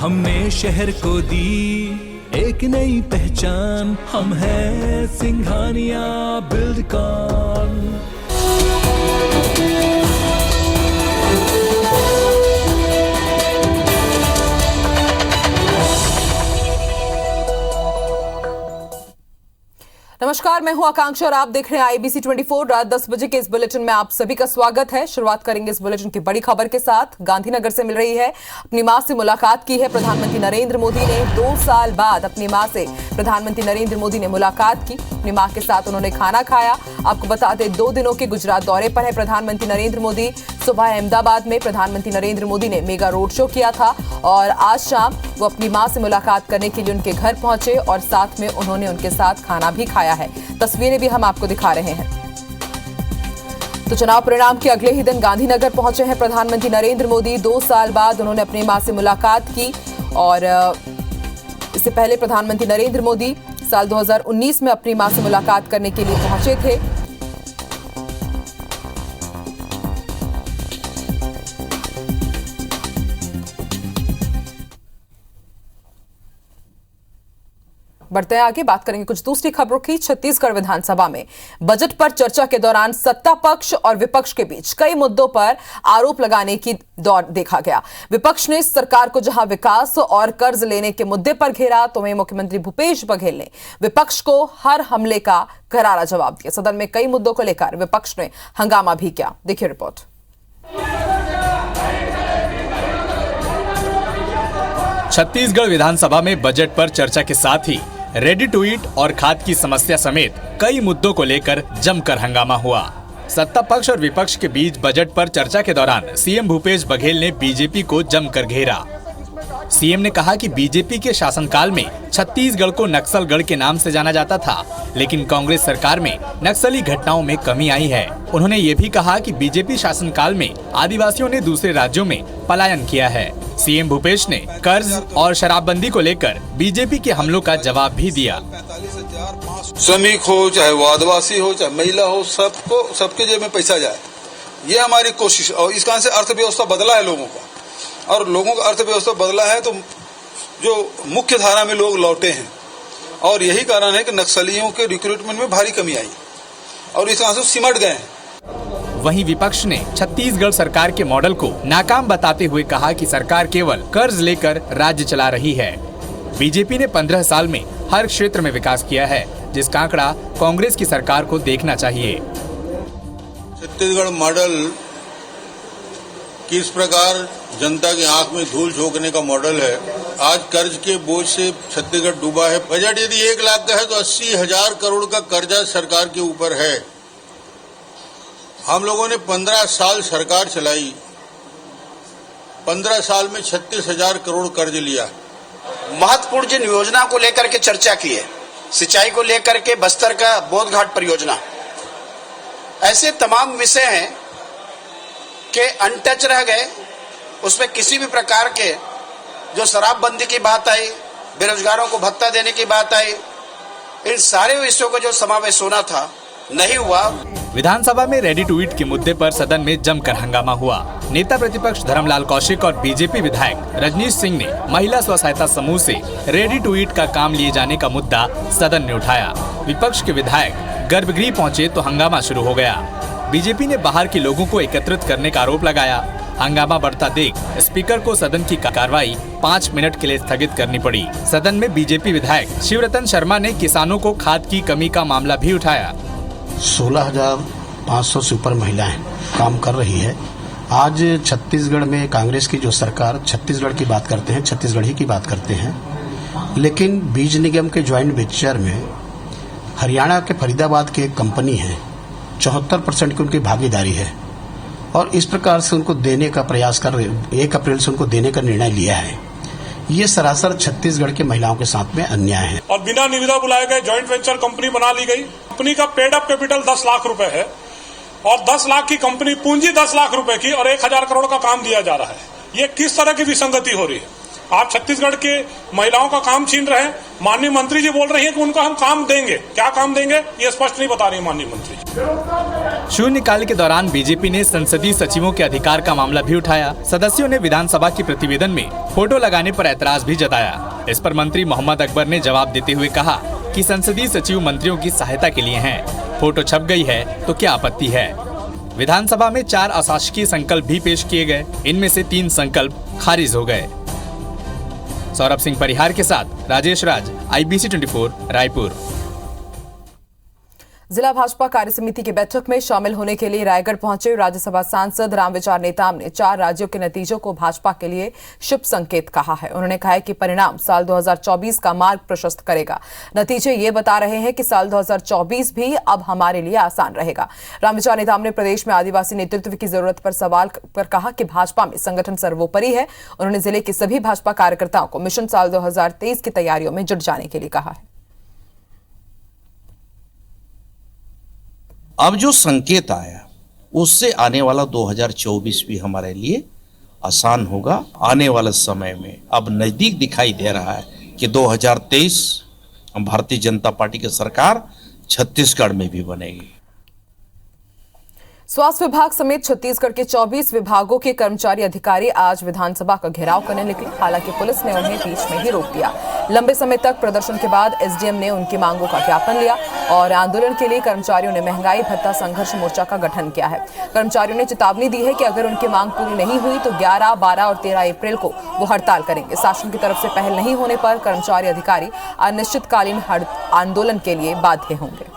हमने शहर को दी एक नई पहचान, हम हैं सिंघानिया बिल्डकॉन। नमस्कार, मैं हूं आकांक्षा और आप देख रहे हैं IBC 24। रात 10 बजे के इस बुलेटिन में आप सभी का स्वागत है। शुरुआत करेंगे इस बुलेटिन की बड़ी खबर के साथ। गांधीनगर से मिल रही है, अपनी मां से मुलाकात की है प्रधानमंत्री नरेंद्र मोदी ने। 2 साल बाद अपनी मां से प्रधानमंत्री नरेंद्र मोदी ने मुलाकात की। अपनी मां के साथ उन्होंने खाना खाया। आपको बता दें, 2 दिनों के गुजरात दौरे पर है प्रधानमंत्री नरेंद्र मोदी। सुबह अहमदाबाद में प्रधानमंत्री नरेंद्र मोदी ने मेगा रोड शो किया था और आज शाम वो अपनी मां से मुलाकात करने के लिए उनके घर पहुंचे और साथ में उन्होंने उनके साथ खाना भी खाया है। तस्वीरें भी हम आपको दिखा रहे हैं। तो चुनाव परिणाम के अगले ही दिन गांधीनगर पहुंचे हैं प्रधानमंत्री नरेंद्र मोदी। 2 साल बाद उन्होंने अपनी मां से मुलाकात की और इससे पहले प्रधानमंत्री नरेंद्र मोदी साल 2019 में अपनी मां से मुलाकात करने के लिए पहुंचे थे। बढ़ते हैं आगे, बात करेंगे कुछ दूसरी खबरों की। छत्तीसगढ़ विधानसभा में बजट पर चर्चा के दौरान सत्ता पक्ष और विपक्ष के बीच कई मुद्दों पर आरोप लगाने की दौर देखा गया। विपक्ष ने सरकार को जहां विकास और कर्ज लेने के मुद्दे पर घेरा, तो वहीं मुख्यमंत्री भूपेश बघेल ने विपक्ष को हर हमले का करारा जवाब दिया। सदन में कई मुद्दों को लेकर विपक्ष ने हंगामा भी किया। देखिए रिपोर्ट। छत्तीसगढ़ विधानसभा में बजट पर चर्चा के साथ ही रेडी टू ईट और खाद की समस्या समेत कई मुद्दों को लेकर जमकर हंगामा हुआ। सत्ता पक्ष और विपक्ष के बीच बजट पर चर्चा के दौरान सीएम भूपेश बघेल ने बीजेपी को जमकर घेरा। सीएम ने कहा कि बीजेपी के शासनकाल में छत्तीसगढ़ को नक्सलगढ़ के नाम से जाना जाता था, लेकिन कांग्रेस सरकार में नक्सली घटनाओं में कमी आई है। उन्होंने ये भी कहा कि बीजेपी शासनकाल में आदिवासियों ने दूसरे राज्यों में पलायन किया है। सीएम भूपेश ने कर्ज और शराबबंदी को लेकर बीजेपी के हमलों का जवाब भी दिया। श्रमिक हो, चाहे वो आदिवासी हो, चाहे महिला हो, सबके जेब में पैसा जाए, ये हमारी कोशिश। और इस कारण से अर्थव्यवस्था बदला है लोगों का, और लोगों का अर्थव्यवस्था बदला है तो जो मुख्य धारा में लोग लौटे हैं, और यही कारण है कि नक्सलियों के रिक्रूटमेंट में भारी कमी आई और इस कारण से सिमट गए हैं। वहीं विपक्ष ने छत्तीसगढ़ सरकार के मॉडल को नाकाम बताते हुए कहा कि सरकार केवल कर्ज लेकर राज्य चला रही है। बीजेपी ने 15 साल में हर क्षेत्र में विकास किया है, जिसका आंकड़ा कांग्रेस की सरकार को देखना चाहिए। छत्तीसगढ़ मॉडल किस प्रकार जनता की आंख में धूल झोंकने का मॉडल है। आज कर्ज के बोझ से छत्तीसगढ़ डूबा है। बजट यदि 1 लाख का है तो 80,000 करोड़ का कर्जा सरकार के ऊपर है। हम लोगों ने 15 साल सरकार चलाई, 15 साल में 36,000 करोड़ कर्ज लिया। महत्वपूर्ण जिन योजना को लेकर के चर्चा की है, सिंचाई को लेकर के बस्तर का बोधघाट परियोजना, ऐसे तमाम विषय हैं कि अनटच रह गए। उसमें किसी भी प्रकार के जो शराबबंदी की बात आई, बेरोजगारों को भत्ता देने की बात आई, इन सारे विषयों का जो समावेश होना था नहीं हुआ। विधानसभा में रेडी टू ईट के मुद्दे पर सदन में जमकर हंगामा हुआ। नेता प्रतिपक्ष धर्मलाल कौशिक और बीजेपी विधायक रजनीश सिंह ने महिला स्व सहायता समूह से रेडी टू ईट का काम लिए जाने का मुद्दा सदन ने उठाया। विपक्ष के विधायक गर्भगृह पहुंचे तो हंगामा शुरू हो गया। बीजेपी ने बाहर के लोगों को एकत्रित करने का आरोप लगाया। हंगामा बढ़ता देख स्पीकर को सदन की कार्रवाई 5 मिनट के लिए स्थगित करनी पड़ी। सदन में बीजेपी विधायक शिवरतन शर्मा ने किसानों को खाद की कमी का मामला भी उठाया। 16,500 से ऊपर महिलाएं काम कर रही है। आज छत्तीसगढ़ में कांग्रेस की जो सरकार, छत्तीसगढ़ की बात करते हैं, छत्तीसगढ़ ही की बात करते हैं, लेकिन बीज निगम के ज्वाइंट वेंचर में हरियाणा के फरीदाबाद की एक कंपनी है, 74% की उनकी भागीदारी है और इस प्रकार से उनको देने का प्रयास कर रहे, 1 अप्रैल से उनको देने का निर्णय लिया है। ये सरासर छत्तीसगढ़ के महिलाओं के साथ में अन्याय है। और बिना निविदा बुलाए गए ज्वाइंट वेंचर कंपनी बना ली गई। कंपनी का पेड अप कैपिटल 10 लाख रुपए है और 10 लाख की कंपनी पूंजी 10 लाख रुपए की और 1,000 करोड़ का काम दिया जा रहा है। ये किस तरह की विसंगति हो रही है? आप छत्तीसगढ़ के महिलाओं का काम छीन रहे हैं। माननीय मंत्री जी बोल रही हैं कि उनको हम काम देंगे, क्या काम देंगे ये स्पष्ट नहीं बता रही माननीय मंत्री जी। शून्यकाल के दौरान बीजेपी ने संसदीय सचिवों के अधिकार का मामला भी उठाया। सदस्यों ने विधानसभा के प्रतिवेदन में फोटो लगाने पर ऐतराज भी जताया। इस पर मंत्री मोहम्मद अकबर ने जवाब देते हुए कहा कि संसदीय सचिव मंत्रियों की सहायता के लिए हैं। फोटो छप गई है तो क्या आपत्ति है। विधानसभा में 4 अशासकीय संकल्प भी पेश किए गए। इनमें से 3 संकल्प खारिज हो गए। सौरभ सिंह परिहार के साथ राजेश राज, IBC 24 रायपुर। जिला भाजपा कार्यसमिति की बैठक में शामिल होने के लिए रायगढ़ पहुंचे राज्यसभा सांसद रामविचार नेताम ने 4 राज्यों के नतीजों को भाजपा के लिए शुभ संकेत कहा है। उन्होंने कहा है कि परिणाम साल 2024 का मार्ग प्रशस्त करेगा। नतीजे ये बता रहे हैं कि साल 2024 भी अब हमारे लिए आसान रहेगा। रामविचार नेताम ने प्रदेश में आदिवासी नेतृत्व की जरूरत पर सवाल पर कहा कि भाजपा में संगठन सर्वोपरि है। उन्होंने जिले के सभी भाजपा कार्यकर्ताओं को मिशन साल 2023 की तैयारियों में जुट जाने के लिए कहा है। अब जो संकेत आया उससे आने वाला 2024 भी हमारे लिए आसान होगा। आने वाले समय में अब नजदीक दिखाई दे रहा है कि 2023 भारतीय जनता पार्टी की सरकार छत्तीसगढ़ में भी बनेगी। स्वास्थ्य विभाग समेत छत्तीसगढ़ के 24 विभागों के कर्मचारी अधिकारी आज विधानसभा का घेराव करने निकले। हालांकि पुलिस ने उन्हें बीच में ही रोक दिया। लंबे समय तक प्रदर्शन के बाद एसडीएम ने उनकी मांगों का ज्ञापन लिया और आंदोलन के लिए कर्मचारियों ने महंगाई भत्ता संघर्ष मोर्चा का गठन किया है। कर्मचारियों ने चेतावनी दी है कि अगर उनकी मांग पूरी नहीं हुई तो 11, 12 और 13 अप्रैल को वो हड़ताल करेंगे। शासन की तरफ से पहल नहीं होने पर कर्मचारी अधिकारी अनिश्चितकालीन आंदोलन के लिए बाध्य होंगे।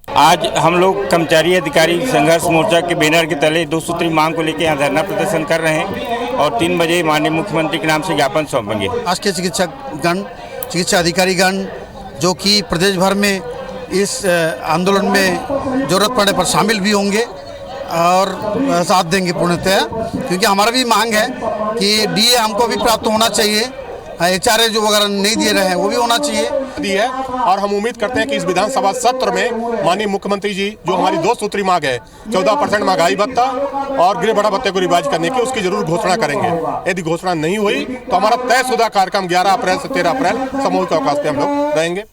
आज हम लोग कर्मचारी अधिकारी संघर्ष मोर्चा के बैनर के तले 2 सूत्री मांग को लेकर यहाँ धरना प्रदर्शन कर रहे हैं और 3 बजे माननीय मुख्यमंत्री के नाम से ज्ञापन सौंपेंगे। आज के चिकित्सकगण, चिकित्सा अधिकारीगण जो कि प्रदेश भर में इस आंदोलन में जरूरत पड़ने पर शामिल भी होंगे और साथ देंगे पूर्णतया, क्योंकि हमारा भी मांग है कि डीए हमको भी प्राप्त होना चाहिए। HRA जो वगैरह नहीं दिए रहे हैं वो भी होना चाहिए। दी है और हम उम्मीद करते हैं कि इस विधानसभा सत्र में माननीय मुख्यमंत्री जी जो हमारी 2 सूत्री मांग है 14% महंगाई भत्ता और गृह भत्ता भत्ते को रिवाइज करने की, उसकी जरूर घोषणा करेंगे। यदि घोषणा नहीं हुई तो हमारा तयशुदा कार्यक्रम 11 अप्रैल से 13 अप्रैल सामूहिक अवकाश पे हम लोग रहेंगे।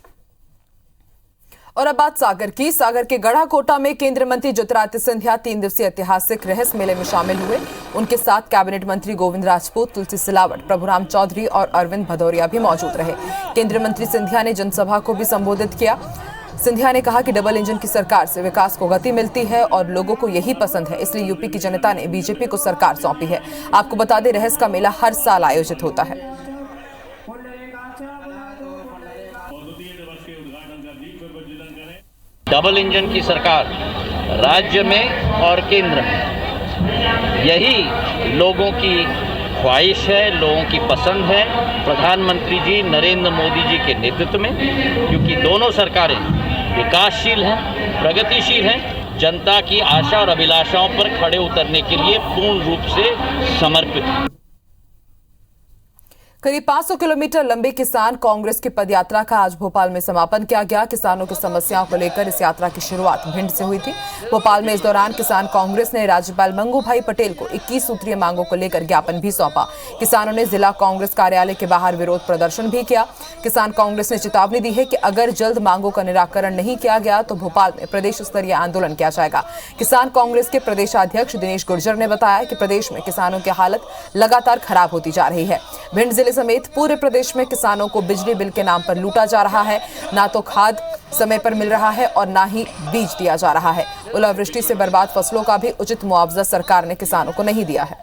और अब बात सागर की। सागर के गढ़ाकोटा में केंद्रीय मंत्री ज्योतिरादित्य सिंधिया 3 दिवसीय ऐतिहासिक रहस्य मेले में शामिल हुए। उनके साथ कैबिनेट मंत्री गोविंद राजपूत, तुलसी सिलावट, प्रभुराम चौधरी और अरविंद भदौरिया भी मौजूद रहे। केंद्रीय मंत्री सिंधिया ने जनसभा को भी संबोधित किया। सिंधिया ने कहा कि डबल इंजन की सरकार से विकास को गति मिलती है और लोगों को यही पसंद है, इसलिए यूपी की जनता ने बीजेपी को सरकार सौंपी है। आपको बता दें, रहस्य का मेला हर साल आयोजित होता है। डबल इंजन की सरकार राज्य में और केंद्र में, यही लोगों की ख्वाहिश है, लोगों की पसंद है। प्रधानमंत्री जी नरेंद्र मोदी जी के नेतृत्व में, क्योंकि दोनों सरकारें विकासशील हैं, प्रगतिशील हैं, जनता की आशा और अभिलाषाओं पर खड़े उतरने के लिए पूर्ण रूप से समर्पित हैं। करीब 500 किलोमीटर लंबे किसान कांग्रेस की पदयात्रा का आज भोपाल में समापन किया गया। किसानों की समस्याओं को लेकर इस यात्रा की शुरुआत भिंड से हुई थी। भोपाल में इस दौरान किसान कांग्रेस ने राज्यपाल मंगूभाई पटेल को 21 सूत्रीय मांगों को लेकर ज्ञापन भी सौंपा। किसानों ने जिला कांग्रेस कार्यालय के बाहर विरोध प्रदर्शन भी किया। किसान कांग्रेस ने चेतावनी दी है कि अगर जल्द मांगों का निराकरण नहीं किया गया तो भोपाल में प्रदेश स्तरीय आंदोलन किया जाएगा। किसान कांग्रेस के प्रदेशाध्यक्ष दिनेश गुर्जर ने बताया कि प्रदेश में किसानों की हालत लगातार खराब होती जा रही है। भिंड जिले समेत पूरे प्रदेश में किसानों को बिजली बिल के नाम पर लूटा जा रहा है। ना तो खाद समय पर मिल रहा है और ना ही बीज दिया जा रहा है। ओलावृष्टि से बर्बाद फसलों का भी उचित मुआवजा सरकार ने किसानों को नहीं दिया है।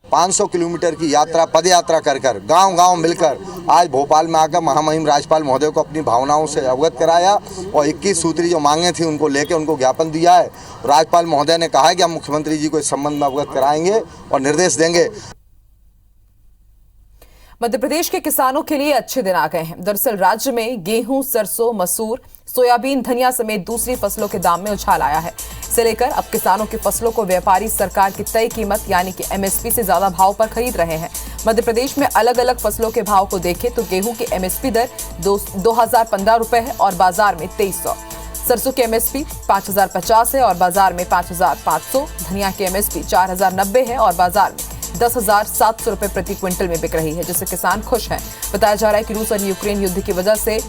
500 किलोमीटर की यात्रा, पद यात्रा कर गांव मिलकर आज भोपाल में आकर महामहिम राज्यपाल महोदय को अपनी भावनाओं से अवगत कराया और 21 सूत्री जो मांगे थी उनको लेकर उनको ज्ञापन दिया है। राज्यपाल महोदय ने कहा है कि हम मुख्यमंत्री जी को इस संबंध में अवगत कराएंगे और निर्देश देंगे। मध्य प्रदेश के किसानों के लिए अच्छे दिन आ गए हैं। दरअसल राज्य में गेहूं, सरसों, मसूर, सोयाबीन, धनिया समेत दूसरी फसलों के दाम में उछाल आया है। इसे लेकर अब किसानों की फसलों को व्यापारी सरकार की तय कीमत यानी कि एमएसपी से ज्यादा भाव पर खरीद रहे हैं। मध्य प्रदेश में अलग अलग फसलों के भाव को देखें तो गेहूं की एमएसपी दर 2015 रुपए है और बाजार में 2300। सरसों की एमएसपी 5,050 है और बाजार में 5,500। धनिया की एमएसपी 4,090 है और बाजार में 10,700 रुपए प्रति क्विंटल में बिक रही है, जिससे किसान खुश हैं। बताया जा रहा है कि रूस और यूक्रेन युद्ध की वजह से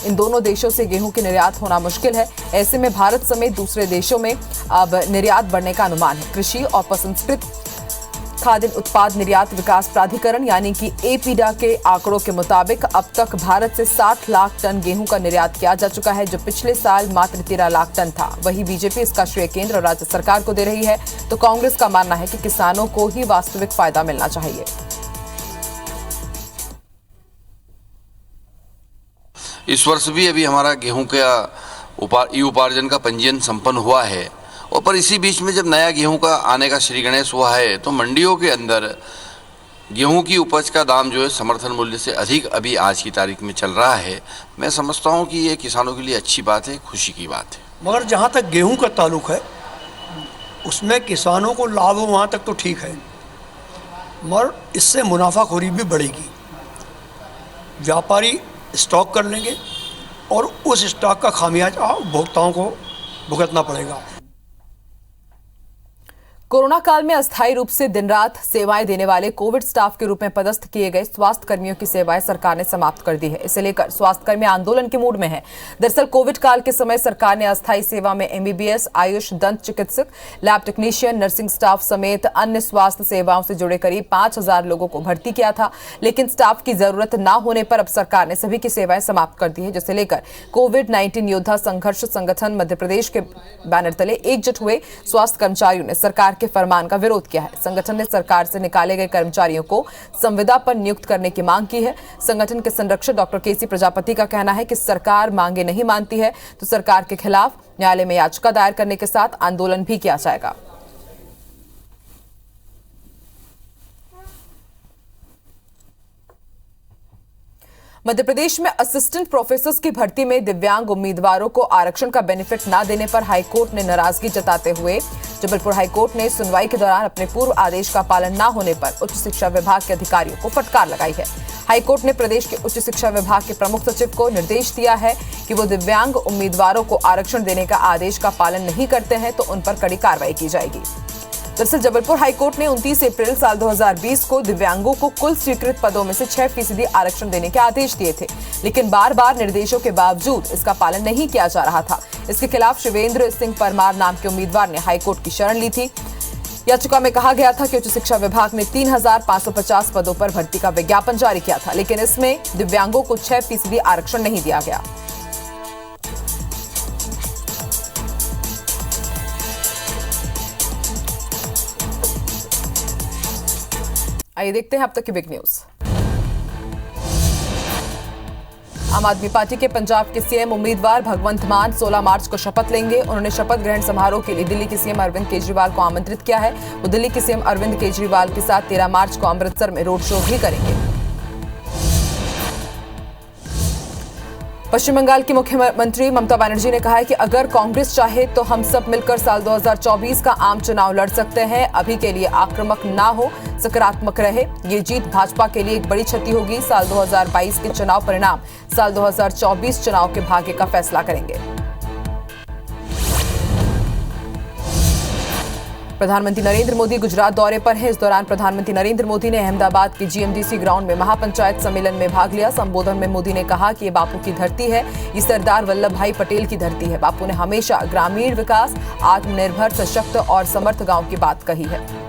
इन दोनों देशों से गेहूं की निर्यात होना मुश्किल है। ऐसे में भारत समेत दूसरे देशों में अब निर्यात बढ़ने का अनुमान है। कृषि और प्रसंस्कृत खाद्य उत्पाद निर्यात विकास प्राधिकरण यानी कि एपीडा के आंकड़ों के मुताबिक अब तक भारत से 60 लाख टन गेहूं का निर्यात किया जा चुका है, जो पिछले साल मात्र 13 लाख टन था। वहीं बीजेपी इसका श्रेय केंद्र और राज्य सरकार को दे रही है, तो कांग्रेस का मानना है कि किसानों को ही वास्तविक फायदा मिलना चाहिए। इस वर्ष भी अभी हमारा गेहूं का उपार्जन का पंजीयन संपन्न हुआ है, और पर इसी बीच में जब नया गेहूं का आने का श्री गणेश हुआ है तो मंडियों के अंदर गेहूं की उपज का दाम जो है समर्थन मूल्य से अधिक अभी आज की तारीख में चल रहा है। मैं समझता हूं कि ये किसानों के लिए अच्छी बात है, खुशी की बात है। मगर जहां तक गेहूं का ताल्लुक है उसमें किसानों को लाभ हो वहाँ तक तो ठीक है, मगर इससे मुनाफाखोरी भी बढ़ेगी। व्यापारी स्टॉक कर लेंगे और उस स्टॉक का खामियाजा उपभोक्ताओं को भुगतना पड़ेगा। कोरोना काल में अस्थायी रूप से दिन रात सेवाएं देने वाले कोविड स्टाफ के रूप में पदस्थ किए गए स्वास्थ्य कर्मियों की सेवाएं सरकार ने समाप्त कर दी है। इसे लेकर स्वास्थ्य कर्मी आंदोलन के मूड में हैं। दरअसल कोविड काल के समय सरकार ने अस्थायी सेवा में एमबीबीएस, आयुष, दंत चिकित्सक, लैब टेक्नीशियन, नर्सिंग स्टाफ समेत अन्य स्वास्थ्य सेवाओं से जुड़े करीब 5,000 लोगों को भर्ती किया था, लेकिन स्टाफ की जरूरत न होने पर अब सरकार ने सभी की सेवाएं समाप्त कर दी है, जिसे लेकर कोविड-19 योद्धा संघर्ष संगठन मध्य प्रदेश के बैनर तले एकजुट हुए स्वास्थ्य कर्मचारियों ने सरकार के फरमान का विरोध किया है। संगठन ने सरकार से निकाले गए कर्मचारियों को संविदा पर नियुक्त करने की मांग की है। संगठन के संरक्षक डॉक्टर केसी प्रजापति का कहना है कि सरकार मांगे नहीं मानती है तो सरकार के खिलाफ न्यायालय में याचिका दायर करने के साथ आंदोलन भी किया जाएगा। मध्य प्रदेश में असिस्टेंट प्रोफेसर्स की भर्ती में दिव्यांग उम्मीदवारों को आरक्षण का बेनिफिट न देने पर हाईकोर्ट ने नाराजगी जताते हुए जबलपुर हाईकोर्ट ने सुनवाई के दौरान अपने पूर्व आदेश का पालन न होने पर उच्च शिक्षा विभाग के अधिकारियों को फटकार लगाई है। हाईकोर्ट ने प्रदेश के उच्च शिक्षा विभाग के प्रमुख सचिव को निर्देश दिया है कि वो दिव्यांग उम्मीदवारों को आरक्षण देने का आदेश का पालन नहीं करते हैं तो उन पर कड़ी कार्रवाई की जाएगी। दरअसल जबलपुर हाईकोर्ट ने 29 अप्रैल साल 2020 को दिव्यांगों को कुल स्वीकृत पदों में से 6% आरक्षण देने के आदेश दिए थे, लेकिन बार बार निर्देशों के बावजूद इसका पालन नहीं किया जा रहा था। इसके खिलाफ शिवेंद्र सिंह परमार नाम के उम्मीदवार ने हाईकोर्ट की शरण ली थी। याचिका में कहा गया था कि उच्च शिक्षा विभाग ने 3,550 पदों पर भर्ती का विज्ञापन जारी किया था, लेकिन इसमें दिव्यांगों को 6% आरक्षण नहीं दिया गया। आइए देखते हैं अब तक की बिग न्यूज। आम आदमी पार्टी के पंजाब के सीएम उम्मीदवार भगवंत मान 16 मार्च को शपथ लेंगे। उन्होंने शपथ ग्रहण समारोह के लिए दिल्ली के सीएम अरविंद केजरीवाल को आमंत्रित किया है। वो दिल्ली के सीएम अरविंद केजरीवाल के साथ 13 मार्च को अमृतसर में रोड शो भी करेंगे। पश्चिम बंगाल की मुख्यमंत्री ममता बनर्जी ने कहा है कि अगर कांग्रेस चाहे तो हम सब मिलकर साल 2024 का आम चुनाव लड़ सकते हैं। अभी के लिए आक्रामक ना हो, सकारात्मक रहे। ये जीत भाजपा के लिए एक बड़ी क्षति होगी। साल 2022 के चुनाव परिणाम साल 2024 चुनाव के भाग्य का फैसला करेंगे। प्रधानमंत्री नरेंद्र मोदी गुजरात दौरे पर हैं। इस दौरान प्रधानमंत्री नरेंद्र मोदी ने अहमदाबाद के जीएमडीसी ग्राउंड में महापंचायत सम्मेलन में भाग लिया। संबोधन में मोदी ने कहा कि ये बापू की धरती है, ये सरदार वल्लभ भाई पटेल की धरती है। बापू ने हमेशा ग्रामीण विकास, आत्मनिर्भर, सशक्त और समर्थ गांव की बात कही है।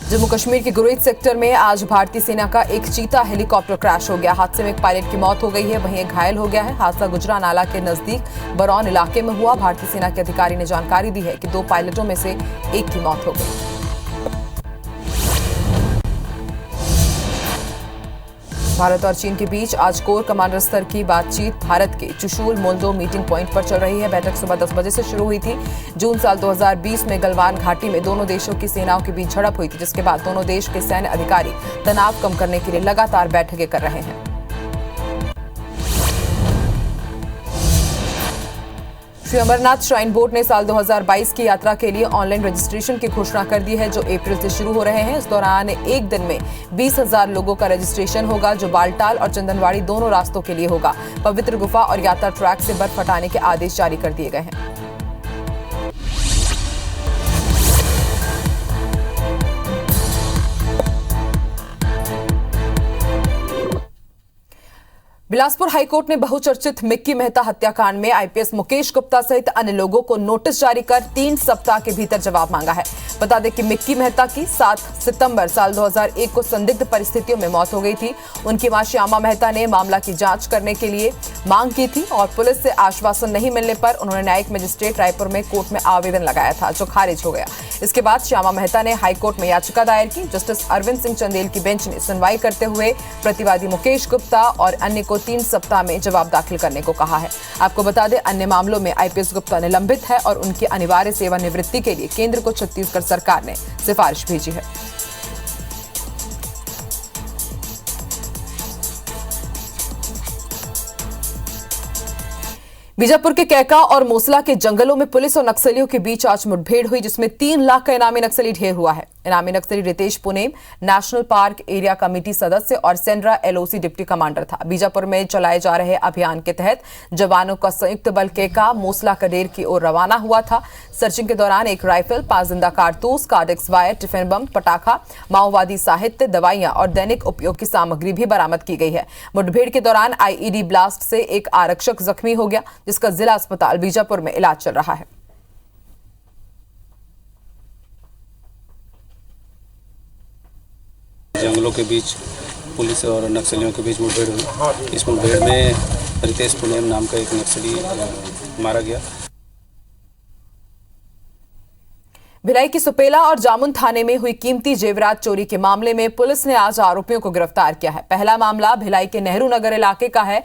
जम्मू कश्मीर के गुरेज सेक्टर में आज भारतीय सेना का एक चीता हेलीकॉप्टर क्रैश हो गया। हादसे में एक पायलट की मौत हो गई है, वहीं एक घायल हो गया है। हादसा गुजरा नाला के नजदीक बरौन इलाके में हुआ। भारतीय सेना के अधिकारी ने जानकारी दी है कि 2 पायलटों में से एक की मौत हो गई। भारत और चीन के बीच आज कोर कमांडर स्तर की बातचीत भारत के चुशूल मोल्दो मीटिंग पॉइंट पर चल रही है। बैठक सुबह 10 बजे से शुरू हुई थी। जून साल 2020 में गलवान घाटी में दोनों देशों की सेनाओं के बीच झड़प हुई थी, जिसके बाद दोनों देश के सैन्य अधिकारी तनाव कम करने के लिए लगातार बैठकें कर रहे हैं। श्री अमरनाथ श्राइन बोर्ड ने साल 2022 की यात्रा के लिए ऑनलाइन रजिस्ट्रेशन की घोषणा कर दी है, जो अप्रैल से शुरू हो रहे हैं। इस दौरान एक दिन में 20,000 लोगों का रजिस्ट्रेशन होगा, जो बालटाल और चंदनवाड़ी दोनों रास्तों के लिए होगा। पवित्र गुफा और यात्रा ट्रैक से बर्फ हटाने के आदेश जारी कर दिए गए हैं। बिलासपुर हाईकोर्ट ने बहुचर्चित मिक्की मेहता हत्याकांड में आईपीएस मुकेश गुप्ता सहित अन्य लोगों को नोटिस जारी कर 3 सप्ताह के भीतर जवाब मांगा है। बता दें कि मिक्की मेहता की 7 सितंबर साल 2001 को संदिग्ध परिस्थितियों में मौत हो गई थी। उनकी मां श्यामा मेहता ने मामला की जांच करने के लिए मांग की थी और पुलिस से आश्वासन नहीं मिलने पर उन्होंने न्यायिक मजिस्ट्रेट रायपुर में कोर्ट में आवेदन लगाया था, जो खारिज हो गया। इसके बाद श्यामा मेहता ने हाईकोर्ट में याचिका दायर की। जस्टिस अरविंद सिंह चंदेल की बेंच ने सुनवाई करते हुए प्रतिवादी मुकेश गुप्ता और अन्य को 3 सप्ताह में जवाब दाखिल करने को कहा है। आपको बता दें, अन्य मामलों में आईपीएस गुप्ता निलंबित है और उनकी अनिवार्य सेवानिवृत्ति के लिए केंद्र को छत्तीसगढ़ सरकार ने सिफारिश भेजी है। बीजापुर के कैका और मोसला के जंगलों में पुलिस और नक्सलियों के बीच आज मुठभेड़ हुई, जिसमें 3 लाख का इनामी नक्सली ढेर हुआ है। इनामी नक्सली Ritesh Punem national park area committee सदस्य और सेंड्रा एलओसी डिप्टी कमांडर था। बीजापुर में चलाए जा रहे अभियान के तहत जवानों का संयुक्त बल कैका मोसला कडेर की ओर रवाना हुआ था। सर्चिंग के दौरान एक राइफल, 5 जिंदा कारतूस, कार्डेक्स वायर, टिफिन बम, पटाखा, माओवादी साहित्य, दवाइयां और दैनिक उपयोग की सामग्री भी बरामद की गई है। मुठभेड़ के दौरान आईईडी ब्लास्ट से एक आरक्षक जख्मी हो गया, जिसका जिला अस्पताल बीजापुर में इलाज चल रहा है। जंगलों के बीच पुलिस और नक्सलियों के बीच मुठभेड़ हुई। इस मुठभेड़ में रितेश पुनेम नाम का एक नक्सली मारा गया। भिलाई की सुपेला और जामुन थाने में हुई कीमती जेवरात चोरी के मामले में पुलिस ने आज आरोपियों को गिरफ्तार किया है। पहला मामला भिलाई के नेहरू नगर इलाके का है,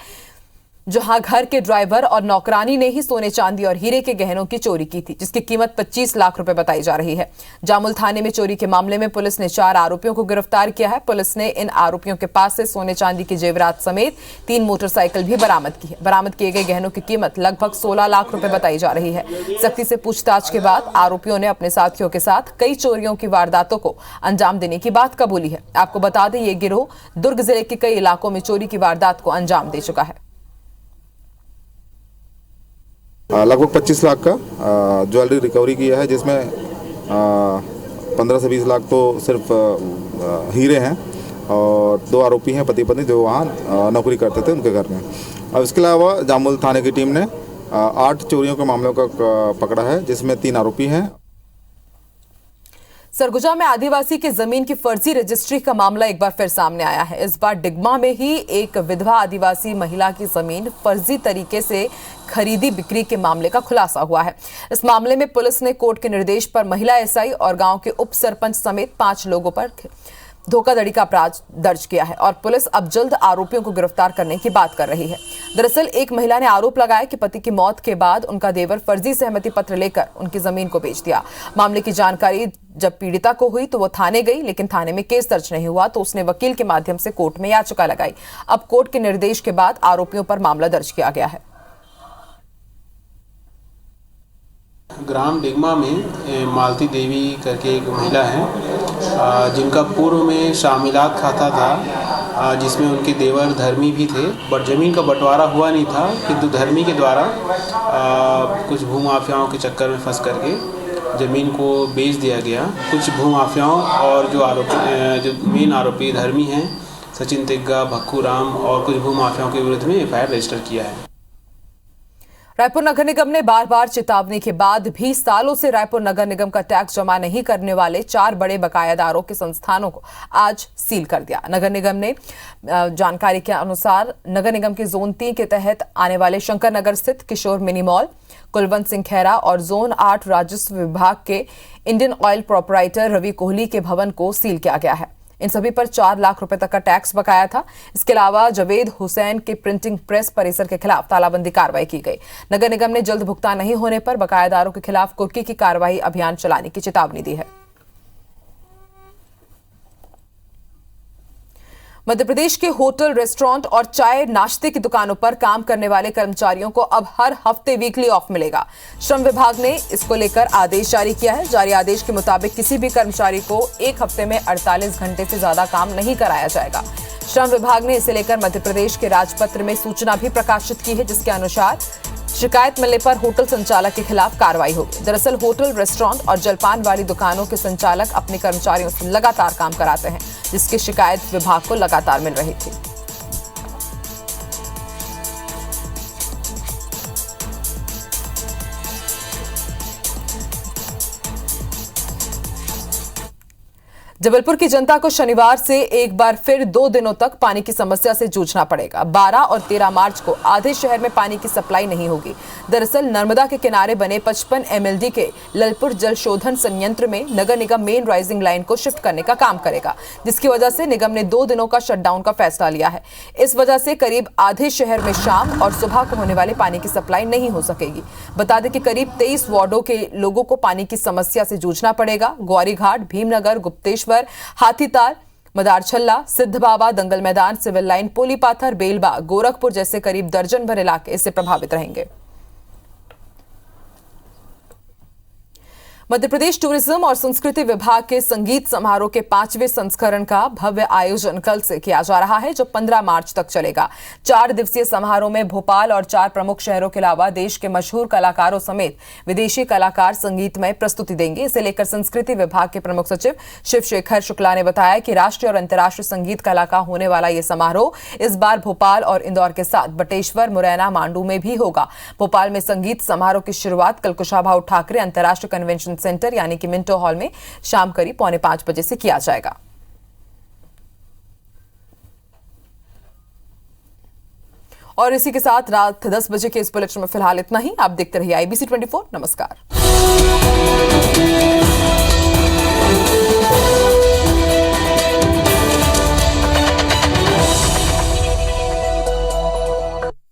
जहां घर के ड्राइवर और नौकरानी ने ही सोने चांदी और हीरे के गहनों की चोरी की थी, जिसकी कीमत 25 लाख रुपए बताई जा रही है। जामुल थाने में चोरी के मामले में पुलिस ने 4 आरोपियों को गिरफ्तार किया है। पुलिस ने इन आरोपियों के पास से सोने चांदी की जेवरात समेत 3 मोटरसाइकिल भी बरामद की है। बरामद किए गए गहनों की कीमत लगभग 16 लाख रुपए बताई जा रही है। सख्ती से पूछताछ के बाद आरोपियों ने अपने साथियों के साथ कई चोरियों की वारदातों को अंजाम देने की बात कबूली है। आपको बता दें, ये गिरोह दुर्ग जिले के कई इलाकों में चोरी की वारदात को अंजाम दे चुका है। लगभग 25 लाख का ज्वेलरी रिकवरी किया है, जिसमें 15 से 20 लाख तो सिर्फ हीरे हैं और 2 आरोपी हैं पति पत्नी, जो वहाँ नौकरी करते थे उनके घर में। अब इसके अलावा जामुल थाने की टीम ने 8 चोरियों के मामलों का पकड़ा है, जिसमें 3 आरोपी हैं। सरगुजा में आदिवासी की जमीन की फर्जी रजिस्ट्री का मामला एक बार फिर सामने आया है। इस बार डिगमा में ही एक विधवा आदिवासी महिला की जमीन फर्जी तरीके से खरीदी बिक्री के मामले का खुलासा हुआ है। इस मामले में पुलिस ने कोर्ट के निर्देश पर महिला एसआई और गांव के उप सरपंच समेत 5 लोगों पर धोखाधड़ी का अपराध दर्ज किया है और पुलिस अब जल्द आरोपियों को गिरफ्तार करने की बात कर रही है। दरअसल एक महिला ने आरोप लगाया कि पति की मौत के बाद उनका देवर फर्जी सहमति पत्र लेकर उनकी जमीन को बेच दिया। मामले की जानकारी जब पीड़िता को हुई तो वो थाने गई, लेकिन थाने में केस दर्ज नहीं हुआ, तो उसने वकील के माध्यम से कोर्ट में याचिका लगाई। अब कोर्ट के निर्देश के बाद आरोपियों पर मामला दर्ज किया गया है। ग्राम डिगमा में मालती देवी करके एक महिला है, जिनका पूर्व में शामिलात खाता था, जिसमें उनके देवर धर्मी भी थे, बट ज़मीन का बंटवारा हुआ नहीं था। किंतु धर्मी के द्वारा कुछ भूमाफियाओं के चक्कर में फंस करके ज़मीन को बेच दिया गया। कुछ भूमाफियाओं और जो मेन आरोपी धर्मी हैं, सचिन तिग्गा, भक्कू राम और कुछ भूमाफियाओं के विरुद्ध में एफआईआर रजिस्टर किया है। रायपुर नगर निगम ने बार-बार चेतावनी के बाद भी सालों से रायपुर नगर निगम का टैक्स जमा नहीं करने वाले 4 बड़े बकायादारों के संस्थानों को आज सील कर दिया। नगर निगम ने जानकारी के अनुसार नगर निगम के जोन 3 के तहत आने वाले शंकर नगर स्थित किशोर मिनी मॉल, कुलवंत सिंह खेरा और जोन 8 राजस्व विभाग के Indian Oil proprietor Ravi Kohli के भवन को सील किया गया है। इन सभी पर 4 लाख रुपए तक का टैक्स बकाया था। इसके अलावा जवेद हुसैन के प्रिंटिंग प्रेस परिसर के खिलाफ तालाबंदी कार्रवाई की गई। नगर निगम ने जल्द भुगतान नहीं होने पर बकायादारों के खिलाफ कुर्की की कार्रवाई अभियान चलाने की चेतावनी दी है। मध्य प्रदेश के होटल, रेस्टोरेंट और चाय नाश्ते की दुकानों पर काम करने वाले कर्मचारियों को अब हर हफ्ते वीकली ऑफ मिलेगा। श्रम विभाग ने इसको लेकर आदेश जारी किया है। जारी आदेश के मुताबिक किसी भी कर्मचारी को एक हफ्ते में 48 घंटे से ज्यादा काम नहीं कराया जाएगा। श्रम विभाग ने इसे लेकर मध्य प्रदेश के राजपत्र में सूचना भी प्रकाशित की है, जिसके अनुसार शिकायत मिलने पर होटल संचालक के खिलाफ कार्रवाई होगी। दरअसल होटल, रेस्टोरेंट और जलपान वाली दुकानों के संचालक अपने कर्मचारियों से लगातार काम कराते हैं, जिसकी शिकायत विभाग को लगातार मिल रही थी। जबलपुर की जनता को शनिवार से एक बार फिर 2 दिनों तक पानी की समस्या से जूझना पड़ेगा। 12 और 13 मार्च को आधे शहर में पानी की सप्लाई नहीं होगी। दरअसल नर्मदा के किनारे बने 55 MLD के ललपुर जल शोधन संयंत्र में नगर निगम मेन राइजिंग लाइन को शिफ्ट करने का काम करेगा, जिसकी वजह से निगम ने 2 दिनों का शटडाउन का फैसला लिया है। इस वजह से करीब आधे शहर में शाम और सुबह को होने वाले पानी की सप्लाई नहीं हो सकेगी। बता दें कि करीब 23 वार्डों के लोगों को पानी की समस्या से जूझना पड़ेगा। ग्वारीघाट, भीमनगर, गुप्तेश्वर, हाथीताल, मदारछल्ला, सिद्ध बाबा, दंगल मैदान, सिविल लाइन, पोलीपाथर, बेलबा, गोरखपुर जैसे करीब दर्जन भर इलाके इससे प्रभावित रहेंगे। मध्य प्रदेश टूरिज्म और संस्कृति विभाग के संगीत समारोह के 5वें संस्करण का भव्य आयोजन कल से किया जा रहा है, जो 15 मार्च तक चलेगा। 4 दिवसीय समारोह में भोपाल और 4 प्रमुख शहरों के अलावा देश के मशहूर कलाकारों समेत विदेशी कलाकार संगीतमय प्रस्तुति देंगे। इसे लेकर संस्कृति विभाग के प्रमुख सचिव शिवशेखर शुक्ला ने बताया कि राष्ट्रीय और अंतर्राष्ट्रीय संगीत कला का होने वाला ये समारोह इस बार भोपाल और इंदौर के साथ बटेश्वर, मुरैना, मांडू में भी होगा। भोपाल में संगीत समारोह की शुरुआत कल कुशाभाऊ ठाकरे अंतर्राष्ट्रीय कन्वेंशन सेंटर यानी कि मिंटो हॉल में शाम करीब 4:45 बजे से किया जाएगा। और इसी के साथ रात 10 बजे के इस बुलेटिन में फिलहाल इतना ही। आप देखते रहिए IBC 24। नमस्कार।